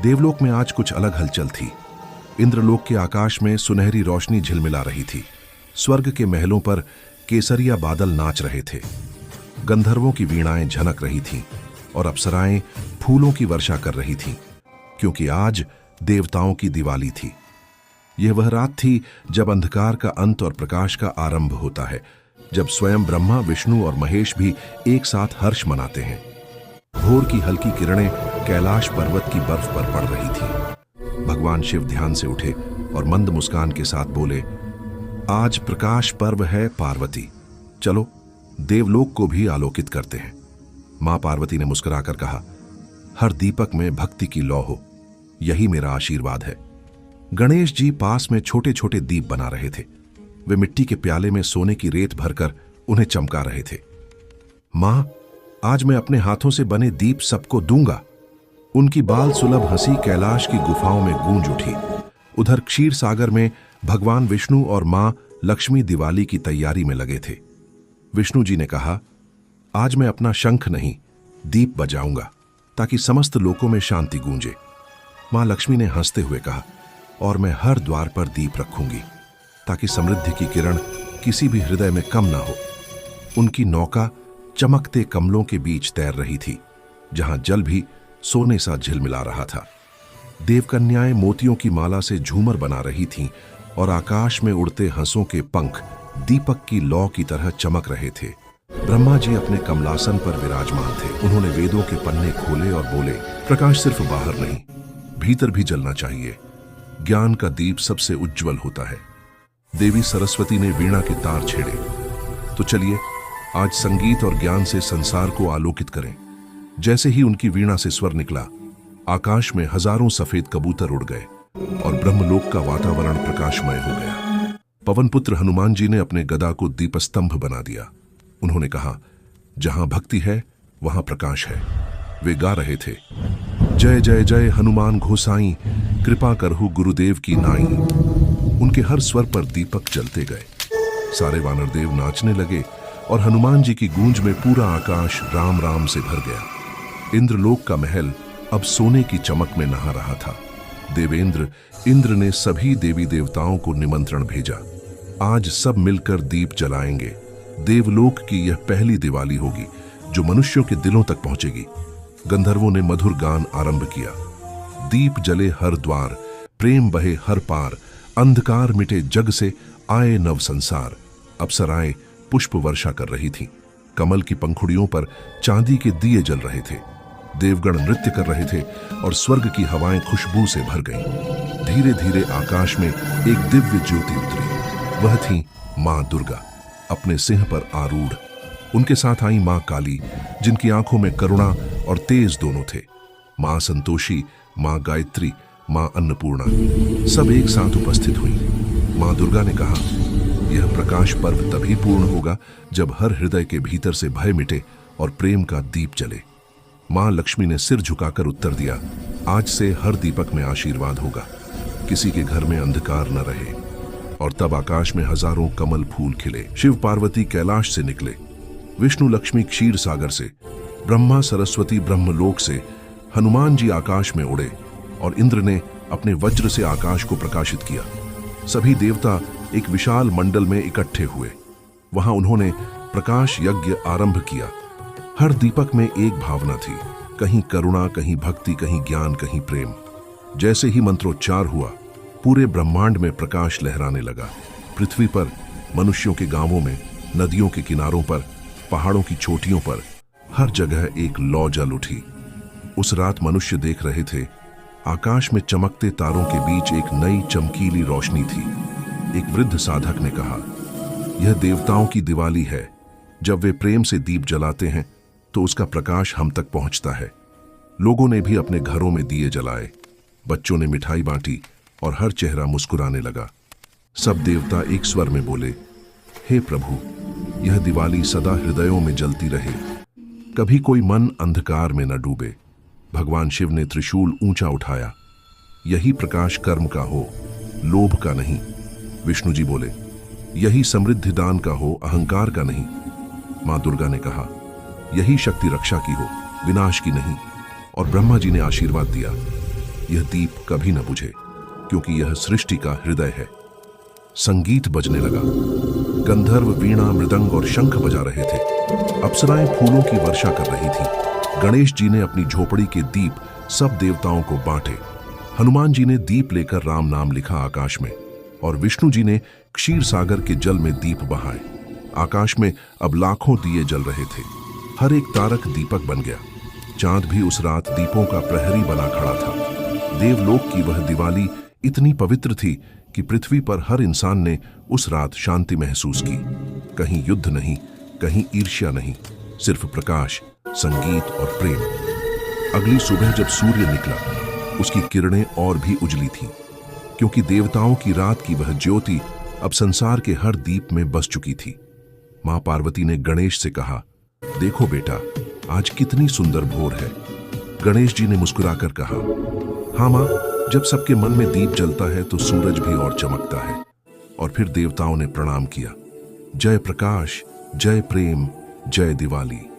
देवलोक में आज कुछ अलग हलचल थी। इंद्रलोक के आकाश में सुनहरी रोशनी झिलमिला रही थी। स्वर्ग के महलों पर केसरिया बादल नाच रहे थे। गंधर्वों की वीणाएं झनक रही थीं और अप्सराएं फूलों की वर्षा कर रही थीं, क्योंकि आज देवताओं की दिवाली थी। यह वह रात थी जब अंधकार का अंत और प्रकाश का आरंभ होता है, जब स्वयं ब्रह्मा, विष्णु और महेश भी एक साथ हर्ष मनाते हैं। भोर की हल्की किरणें कैलाश पर्वत की बर्फ पर पड़ रही थी। भगवान शिव ध्यान से उठे और मंद मुस्कान के साथ बोले, आज प्रकाश पर्व है पार्वती, चलो देवलोक को भी आलोकित करते हैं। मां पार्वती ने मुस्कुराकर कहा, हर दीपक में भक्ति की लौ हो, यही मेरा आशीर्वाद है। गणेश जी पास में छोटे छोटे दीप बना रहे थे। वे मिट्टी के प्याले में सोने की रेत भरकर उन्हें चमका रहे थे। मां, आज मैं अपने हाथों से बने दीप सबको दूंगा। उनकी बाल सुलभ हंसी कैलाश की गुफाओं में गूंज उठी। उधर क्षीर सागर में भगवान विष्णु और मां लक्ष्मी दिवाली की तैयारी में लगे थे। विष्णु जी ने कहा, आज मैं अपना शंख नहीं, दीप बजाऊंगा ताकि समस्त लोकों में शांति गूंजे। मां लक्ष्मी ने हंसते हुए कहा, और मैं हर द्वार पर दीप रखूंगी ताकि समृद्धि की किरण किसी भी हृदय में कम ना हो। उनकी नौका चमकते कमलों के बीच तैर रही थी, जहां जल भी सोने सा झिलमिला रहा था। देवकन्याएं मोतियों की माला से झूमर बना रही थीं और आकाश में उड़ते हंसों के पंख दीपक की लौ की तरह चमक रहे थे। ब्रह्मा जी अपने कमलासन पर विराजमान थे। उन्होंने वेदों के पन्ने खोले और बोले, प्रकाश सिर्फ बाहर नहीं, भीतर भी जलना चाहिए। ज्ञान का दीप सबसे उज्जवल होता है। देवी सरस्वती ने वीणा के तार छेड़े। तो चलिए आज संगीत और ज्ञान से संसार को आलोकित करें। जैसे ही उनकी वीणा से स्वर निकला, आकाश में हजारों सफेद कबूतर उड़ गए और ब्रह्मलोक का वातावरण प्रकाशमय हो गया। पवन पुत्र हनुमान जी ने अपने गदा को दीपस्तंभ बना दिया। उन्होंने कहा, जहां भक्ति है वहां प्रकाश है। वे गा रहे थे, जय जय जय हनुमान घोसाई, कृपा करहु गुरुदेव की नाई। उनके हर स्वर पर दीपक जलते गए। सारे वानर देव नाचने लगे और हनुमान जी की गूंज में पूरा आकाश राम राम से भर गया। इंद्रलोक का महल अब सोने की चमक में नहा रहा था। देवेंद्र इंद्र ने सभी देवी देवताओं को निमंत्रण भेजा। आज सब मिलकर दीप जलाएंगे। देवलोक की यह पहली दिवाली होगी जो मनुष्यों के दिलों तक पहुंचेगी। गंधर्वों ने मधुर गान आरंभ किया। दीप जले हर द्वार, प्रेम बहे हर पार, अंधकार मिटे जग से, आए नव संसार। अप्सराएं पुष्प वर्षा कर रही थीं। कमल की पंखुड़ियों पर चांदी के दिए जल रहे थे। देवगण नृत्य कर रहे थे और स्वर्ग की हवाएं खुशबू से भर गईं। धीरे धीरे आकाश में एक दिव्य ज्योति उतरी। वह थी मां दुर्गा, अपने सिंह पर आरूढ़। उनके साथ आई मां काली, जिनकी आंखों में करुणा और तेज दोनों थे। मां संतोषी, मां गायत्री, मां अन्नपूर्णा, सब एक साथ उपस्थित हुई। मां दुर्गा ने कहा, यह प्रकाश पर्व तभी पूर्ण होगा जब हर हृदय के भीतर से भय मिटे और प्रेम का दीप जले। मां लक्ष्मी ने सिर झुकाकर उत्तर दिया, आज से हर दीपक में आशीर्वाद होगा, किसी के घर में अंधकार न रहे। और तब आकाश में हजारों कमल फूल खिले। शिव पार्वती कैलाश से निकले, विष्णु लक्ष्मी क्षीर सागर से, ब्रह्मा सरस्वती ब्रह्मलोक से, हनुमान जी आकाश में उड़े और इंद्र ने अपने वज्र से आकाश को प्रकाशित किया। सभी देवता एक विशाल मंडल में इकट्ठे हुए। वहां उन्होंने प्रकाश यज्ञ आरंभ किया। हर दीपक में एक भावना थी, कहीं करुणा, कहीं भक्ति, कहीं ज्ञान, कहीं प्रेम। जैसे ही मंत्रोच्चार हुआ, पूरे ब्रह्मांड में प्रकाश लहराने लगा। पृथ्वी पर, मनुष्यों के गांवों में, नदियों के किनारों पर, पहाड़ों की चोटियों पर, हर जगह एक लौ जल उठी। उस रात मनुष्य देख रहे थे, आकाश में चमकते तारों के बीच एक नई चमकीली रोशनी थी। एक वृद्ध साधक ने कहा, यह देवताओं की दिवाली है। जब वे प्रेम से दीप जलाते हैं तो उसका प्रकाश हम तक पहुंचता है। लोगों ने भी अपने घरों में दिए जलाए, बच्चों ने मिठाई बांटी और हर चेहरा मुस्कुराने लगा। सब देवता एक स्वर में बोले, हे प्रभु, यह दिवाली सदा हृदयों में जलती रहे, कभी कोई मन अंधकार में न डूबे। भगवान शिव ने त्रिशूल ऊंचा उठाया, यही प्रकाश कर्म का हो, लोभ का नहीं। विष्णु जी बोले, यही समृद्धि दान का हो, अहंकार का नहीं। मां दुर्गा ने कहा, यही शक्ति रक्षा की हो, विनाश की नहीं। और ब्रह्मा जी ने आशीर्वाद दिया, यह दीप कभी न बुझे, क्योंकि यह सृष्टि का हृदय है। संगीत बजने लगा। गंधर्व वीणा, मृदंग और शंख बजा रहे थे। अप्सराएं फूलों की वर्षा कर रही थी। गणेश जी ने अपनी झोपड़ी के दीप सब देवताओं को बांटे। हनुमान जी ने दीप लेकर राम नाम लिखा आकाश में, और विष्णु जी ने क्षीर सागर के जल में दीप बहाए। आकाश में अब लाखों दिए जल रहे थे। हर एक तारक दीपक बन गया। चांद भी उस रात दीपों का प्रहरी बना खड़ा था। देवलोक की वह दिवाली इतनी पवित्र थी कि पृथ्वी पर हर इंसान ने उस रात शांति महसूस की। कहीं युद्ध नहीं, कहीं ईर्ष्या नहीं, सिर्फ प्रकाश, संगीत और प्रेम। अगली सुबह जब सूर्य निकला, उसकी किरणें और भी उजली थीं, क्योंकि देवताओं की रात की वह ज्योति अब संसार के हर दीप में बस चुकी थी। मां पार्वती ने गणेश से कहा, देखो बेटा, आज कितनी सुंदर भोर है। गणेश जी ने मुस्कुराकर कहा, हाँ मां, जब सबके मन में दीप जलता है तो सूरज भी और चमकता है। और फिर देवताओं ने प्रणाम किया। जय प्रकाश, जय प्रेम, जय दिवाली।